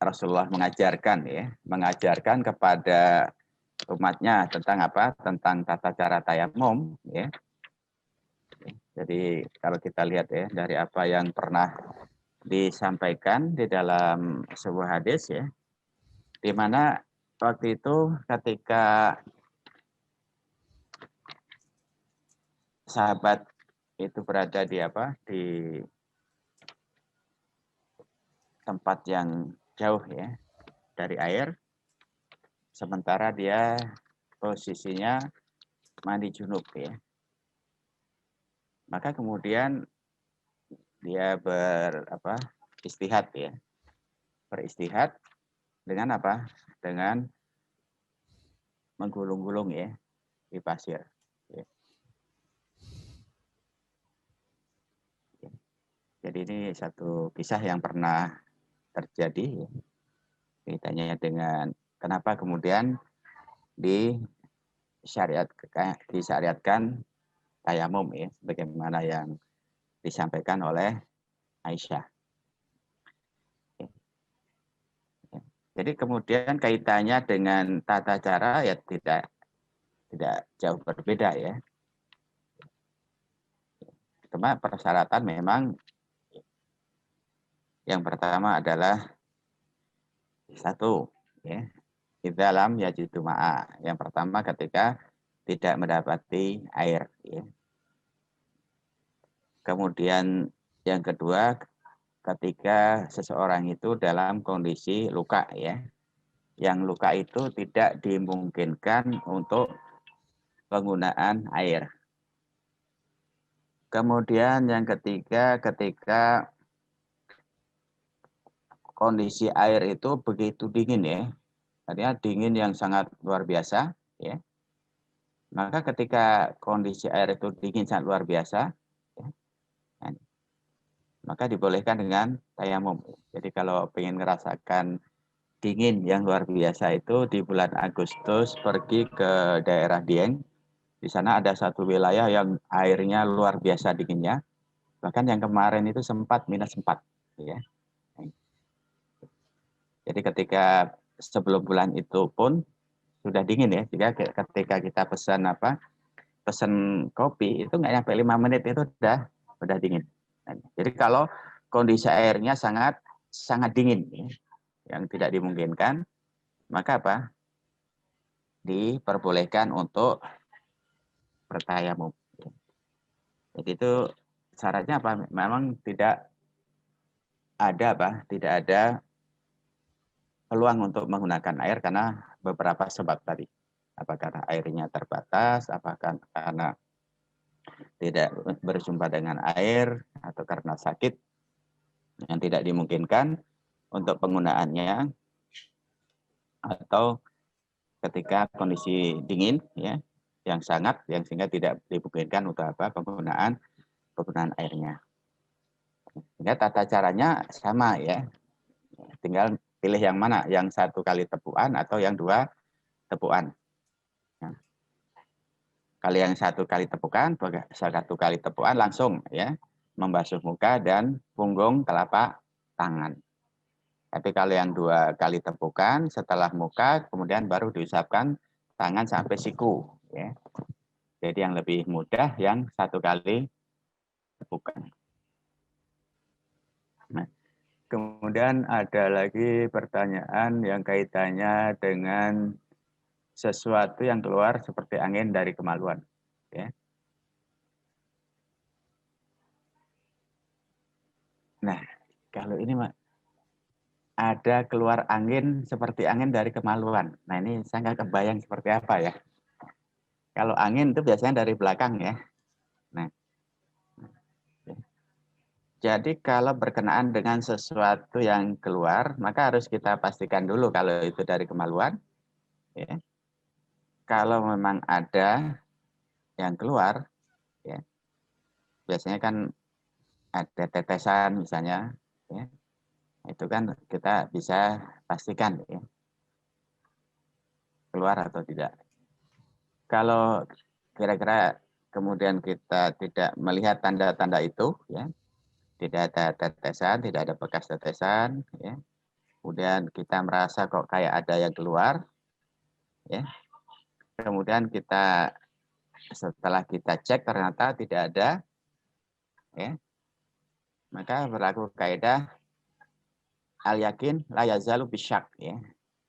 Rasulullah mengajarkan kepada umatnya tentang apa? Tentang tata cara tayamum, ya. Jadi kalau kita lihat ya dari apa yang pernah disampaikan di dalam sebuah hadis ya, di mana waktu itu ketika sahabat itu berada di apa? Di tempat yang jauh ya dari air, sementara dia posisinya mandi junub ya. Maka kemudian dia istihad ya. Beristihad dengan apa? Dengan menggulung-gulung ya di pasir. Ya. Jadi ini satu kisah yang pernah terjadi ya. Kaitannya dengan kenapa kemudian disyariatkan tayamum ya, sebagaimana yang disampaikan oleh Aisyah. Jadi kemudian kaitannya dengan tata cara ya tidak jauh berbeda ya. Cuma persyaratan memang yang pertama adalah satu ya, di dalam yajidu ma'a. Yang pertama ketika tidak mendapati air ya. Kemudian yang kedua ketika seseorang itu dalam kondisi luka ya. Yang luka itu tidak dimungkinkan untuk penggunaan air. Kemudian yang ketiga ketika kondisi air itu begitu dingin ya. Artinya dingin yang sangat luar biasa ya. Maka ketika kondisi air itu dingin sangat luar biasa ya, maka dibolehkan dengan tayamum. Jadi kalau ingin merasakan dingin yang luar biasa itu di bulan Agustus pergi ke daerah Dieng. Di sana ada satu wilayah yang airnya luar biasa dinginnya. Bahkan yang kemarin itu sempat -4 ya. Jadi ketika sebelum bulan itu pun sudah dingin ya. Jadi ketika kita pesan kopi itu nggak nyampe 5 menit itu udah dingin. Jadi kalau kondisi airnya sangat dingin ya, yang tidak dimungkinkan, maka apa? Diperbolehkan untuk bertayamum. Jadi itu syaratnya apa? Memang tidak ada peluang untuk menggunakan air karena beberapa sebab tadi. Apakah airnya terbatas, apakah karena tidak berjumpa dengan air, atau karena sakit yang tidak dimungkinkan untuk penggunaannya, atau ketika kondisi dingin ya yang sehingga tidak dimungkinkan untuk penggunaan airnya. Sehingga tata caranya sama ya. Tinggal pilih yang mana, yang 1 kali tepukan atau yang 2 tepukan. Nah, kalau yang 1 kali tepukan, 1 kali tepukan langsung ya membasuh muka dan punggung telapak tangan. Tapi kalau yang 2 kali tepukan setelah muka, kemudian baru diusapkan tangan sampai siku. Ya. Jadi yang lebih mudah yang 1 kali tepukan. Nah, kemudian ada lagi pertanyaan yang kaitannya dengan sesuatu yang keluar seperti angin dari kemaluan. Ya. Nah, kalau ini ada keluar angin seperti angin dari kemaluan. Nah ini saya nggak kebayang seperti apa ya. Kalau angin itu biasanya dari belakang ya. Nah, jadi kalau berkenaan dengan sesuatu yang keluar, maka harus kita pastikan dulu kalau itu dari kemaluan. Ya. Kalau memang ada yang keluar, ya, biasanya kan ada tetesan misalnya, ya, itu kan kita bisa pastikan ya, keluar atau tidak. Kalau kira-kira kemudian kita tidak melihat tanda-tanda itu, ya, tidak ada tetesan, tidak ada bekas tetesan, ya, kemudian kita merasa kok kayak ada yang keluar, ya, kemudian kita setelah kita cek ternyata tidak ada, ya, maka berlaku kaidah al-yakin la yazalu bisyak, ya.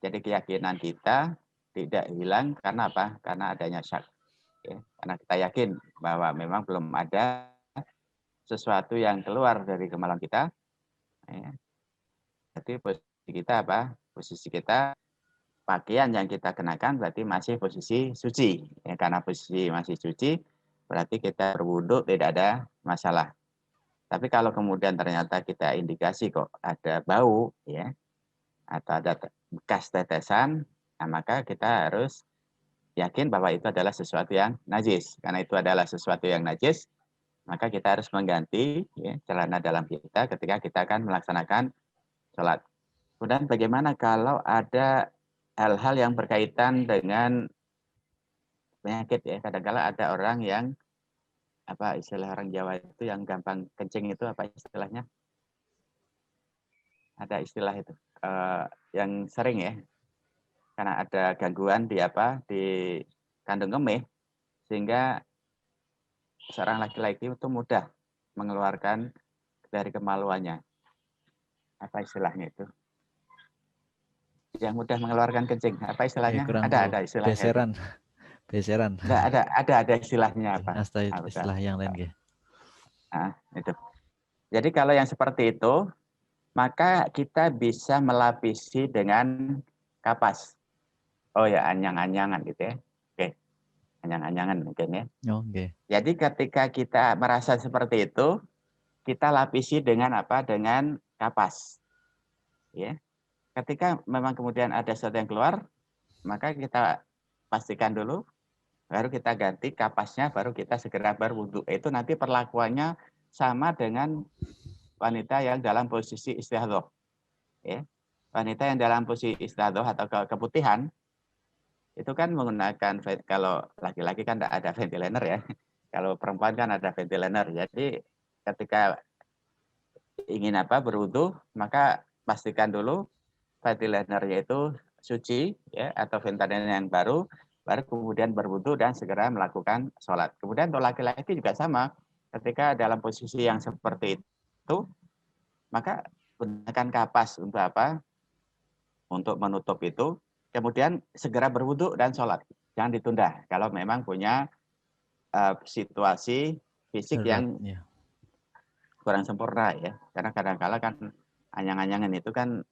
Jadi keyakinan kita tidak hilang karena apa? Karena adanya syak. Ya. Karena kita yakin bahwa memang belum ada sesuatu yang keluar dari kemaluan kita. Ya. Jadi posisi kita apa? Posisi kita, pakaian yang kita kenakan berarti masih posisi suci. Ya, karena posisi masih suci, berarti kita berwudu tidak ada masalah. Tapi kalau kemudian ternyata kita indikasi kok ada bau, ya, atau ada bekas tetesan, nah maka kita harus yakin bahwa itu adalah sesuatu yang najis. Karena itu adalah sesuatu yang najis, maka kita harus mengganti, ya, celana dalam kita ketika kita akan melaksanakan sholat. Kemudian bagaimana kalau ada hal-hal yang berkaitan dengan penyakit, ya? Kadang-kala ada orang yang, apa istilah orang Jawa itu yang gampang kencing itu apa istilahnya? Ada istilah itu yang sering, ya, karena ada gangguan di kandung kemih, sehingga seorang laki-laki itu mudah mengeluarkan dari kemaluannya. Apa istilahnya itu? Yang mudah mengeluarkan kencing. Apa istilahnya? kurang tahu. Ada istilahnya. Beseran. Beseran. Enggak, ada istilahnya apa? Istilah yang lain, ya. Nah, itu. Jadi kalau yang seperti itu, maka kita bisa melapisi dengan kapas. Oh ya, anyang-anyangan gitu, ya. Oke. Anyang-anyangan mungkin, ya. Oke. Jadi ketika kita merasa seperti itu, kita lapisi dengan apa? Dengan kapas. Ya. Ketika memang kemudian ada sesuatu yang keluar, maka kita pastikan dulu, baru kita ganti kapasnya, baru kita segera berwudu. Itu nanti perlakuannya sama dengan wanita yang dalam posisi istihadhah. Ya. Wanita yang dalam posisi istihadhah atau keputihan, itu kan menggunakan, kalau laki-laki kan tidak ada ventilator, ya. Kalau perempuan kan ada ventilator. Jadi ketika ingin berwudu, maka pastikan dulu ventilatornya itu suci, ya, atau ventilator yang baru kemudian berwudu dan segera melakukan sholat. Kemudian untuk laki-laki juga sama, ketika dalam posisi yang seperti itu, maka gunakan kapas untuk apa? Untuk menutup itu, kemudian segera berwudu dan sholat. Jangan ditunda kalau memang punya situasi fisik yang kurang sempurna, ya. Karena kadang-kala kan anyang-anyangan itu kan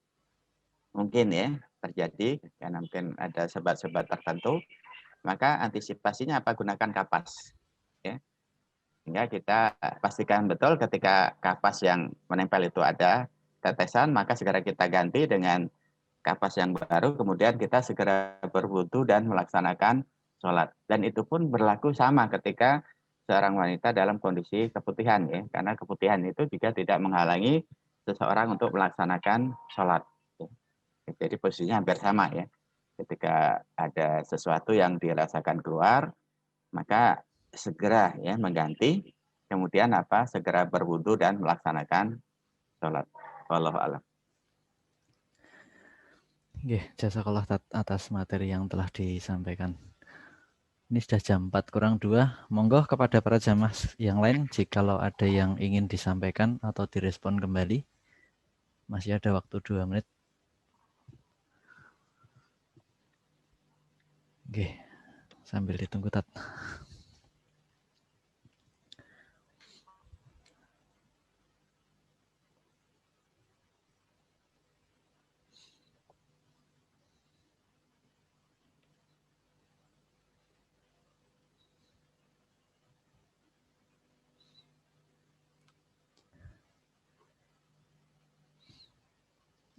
mungkin, ya, terjadi karena mungkin ada sebab-sebab tertentu, maka antisipasinya apa? Gunakan kapas, ya. Sehingga kita pastikan betul ketika kapas yang menempel itu ada tetesan, maka segera kita ganti dengan kapas yang baru, kemudian kita segera berwudu dan melaksanakan sholat. Dan itu pun berlaku sama ketika seorang wanita dalam kondisi keputihan, ya, karena keputihan itu juga tidak menghalangi seseorang untuk melaksanakan sholat. Jadi posisinya hampir sama, ya. Ketika ada sesuatu yang dirasakan keluar, maka segera, ya, mengganti, kemudian segera berwudu dan melaksanakan sholat. Wallahu a'lam. Jazakallah atas materi yang telah disampaikan. Ini sudah jam 4:02. Monggo kepada para jamaah yang lain, jikalau ada yang ingin disampaikan atau direspon kembali, masih ada waktu 2 menit. Sambil ditunggu, Tat.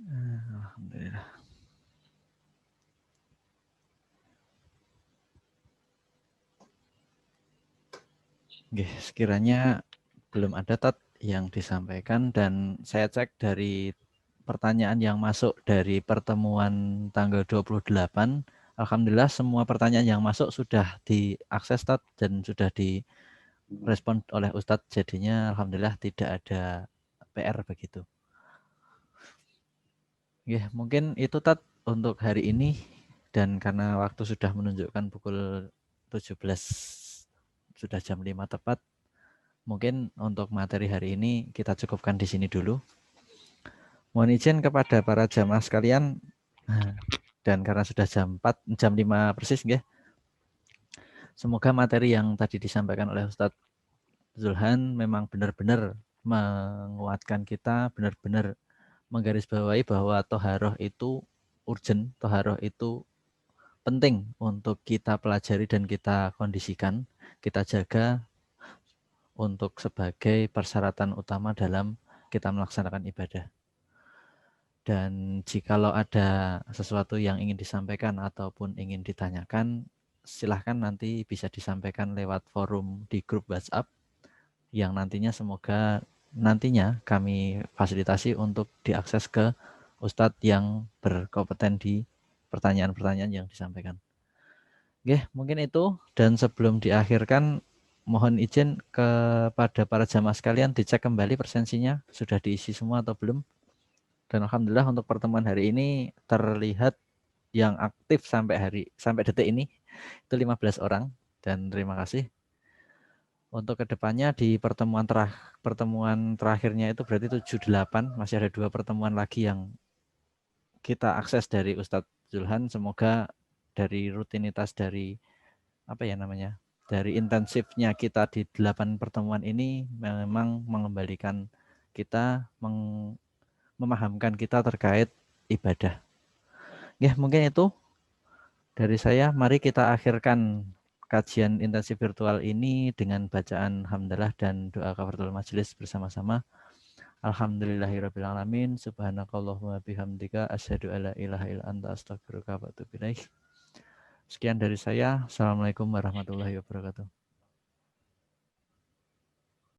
Alhamdulillah. Sekiranya belum ada, Tat, yang disampaikan, dan saya cek dari pertanyaan yang masuk dari pertemuan tanggal 28, alhamdulillah semua pertanyaan yang masuk sudah diakses, Tat, dan sudah direspon oleh Ustadz, jadinya alhamdulillah tidak ada PR begitu. Mungkin itu, Tat, untuk hari ini. Dan karena waktu sudah menunjukkan pukul 17, sudah jam 5 tepat, mungkin untuk materi hari ini kita cukupkan di sini dulu. Mohon izin kepada para jamaah sekalian, dan karena sudah jam 5 persis, nggih. Semoga materi yang tadi disampaikan oleh Ustadz Zulhan memang benar-benar menguatkan kita, benar-benar menggarisbawahi bahwa toharoh itu urgent, toharoh itu penting untuk kita pelajari dan kita kondisikan, kita jaga untuk sebagai persyaratan utama dalam kita melaksanakan ibadah. Dan jikalau ada sesuatu yang ingin disampaikan ataupun ingin ditanyakan, silahkan nanti bisa disampaikan lewat forum di grup WhatsApp yang nantinya kami fasilitasi untuk diakses ke Ustadz yang berkompeten di pertanyaan-pertanyaan yang disampaikan. Oke, mungkin itu. Dan sebelum diakhirkan, mohon izin kepada para jamaah sekalian dicek kembali presensinya sudah diisi semua atau belum. Dan alhamdulillah untuk pertemuan hari ini terlihat yang aktif sampai detik ini itu 15 orang, dan terima kasih. Untuk kedepannya di pertemuan terakhirnya itu berarti 78, masih ada 2 pertemuan lagi yang kita akses dari Ustadz Zulhan. Semoga dari rutinitas dari dari intensifnya kita di 8 pertemuan ini memang mengembalikan kita, memahamkan kita terkait ibadah. Ya, mungkin itu dari saya. Mari kita akhirkan kajian intensif virtual ini dengan bacaan hamdalah dan doa kafaratul majelis bersama-sama. Alhamdulillahirabbil alamin, subhanakallahumma bihamdika asyhadu alla ilaha illa anta astaghfiruka wa atubu ilaik. Sekian dari saya. Assalamualaikum warahmatullahi wabarakatuh.